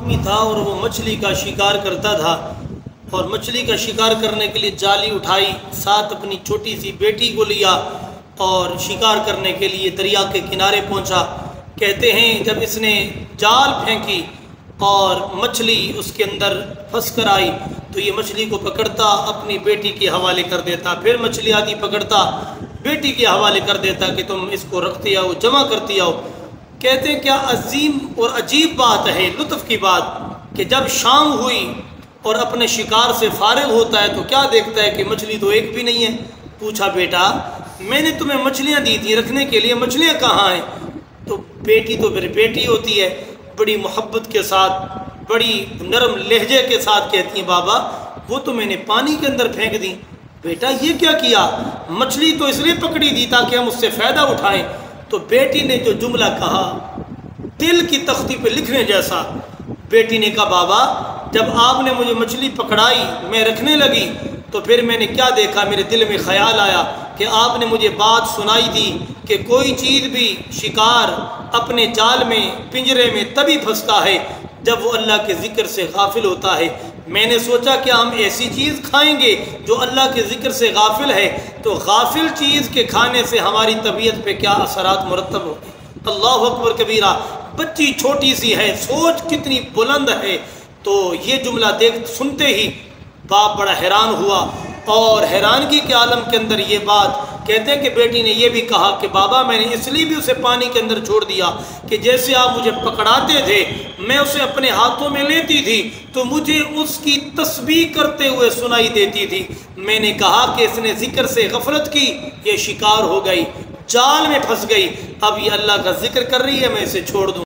आदमी था और वो मछली का शिकार करता था और मछली का शिकार करने के लिए जाली उठाई, साथ अपनी छोटी सी बेटी को लिया और शिकार करने के लिए दरिया के किनारे पहुंचा। कहते हैं जब इसने जाल फेंकी और मछली उसके अंदर फंस कर आई तो ये मछली को पकड़ता, अपनी बेटी के हवाले कर देता, फिर मछली आदि पकड़ता, बेटी के हवाले कर देता कि तुम इसको रखते आओ, जमा करती आओ। कहते हैं क्या अजीम और अजीब बात है, लुत्फ़ की बात, कि जब शाम हुई और अपने शिकार से फारिग होता है तो क्या देखता है कि मछली तो एक भी नहीं है। पूछा बेटा मैंने तुम्हें मछलियाँ दी थी रखने के लिए, मछलियाँ कहाँ हैं? तो बेटी तो मेरी बेटी होती है, बड़ी मोहब्बत के साथ, बड़ी नरम लहजे के साथ कहती है बाबा वो तो मैंने पानी के अंदर फेंक दी। बेटा ये क्या किया? मछली तो इसलिए पकड़ी दी ताकि हम उससे फ़ायदा उठाएं। तो बेटी ने जो जुमला कहा दिल की तख्ती पे लिखने जैसा, बेटी ने कहा बाबा जब आपने मुझे मछली पकड़ाई मैं रखने लगी तो फिर मैंने क्या देखा, मेरे दिल में ख्याल आया कि आपने मुझे बात सुनाई थी कि कोई चीज़ भी शिकार अपने जाल में, पिंजरे में तभी फंसता है जब वो अल्लाह के ज़िक्र से गाफिल होता है। मैंने सोचा कि हम ऐसी चीज़ खाएंगे जो अल्लाह के ज़िक्र से गाफिल है, तो गाफिल चीज़ के खाने से हमारी तबीयत पे क्या असरात मुरतब होंगे। अल्लाह अकबर कबीरा। बच्ची छोटी सी है, सोच कितनी बुलंद है। तो ये जुमला सुनते ही बाप बड़ा हैरान हुआ और हैरानगी के आलम के अंदर ये बात कहते हैं कि बेटी ने यह भी कहा कि बाबा मैंने इसलिए भी उसे पानी के अंदर छोड़ दिया कि जैसे आप मुझे पकड़ाते थे मैं उसे अपने हाथों में लेती थी तो मुझे उसकी तस्बीह करते हुए सुनाई देती थी। मैंने कहा कि इसने जिक्र से गफलत की, ये शिकार हो गई, जाल में फंस गई, अब ये अल्लाह का जिक्र कर रही है, मैं इसे छोड़ दूँ।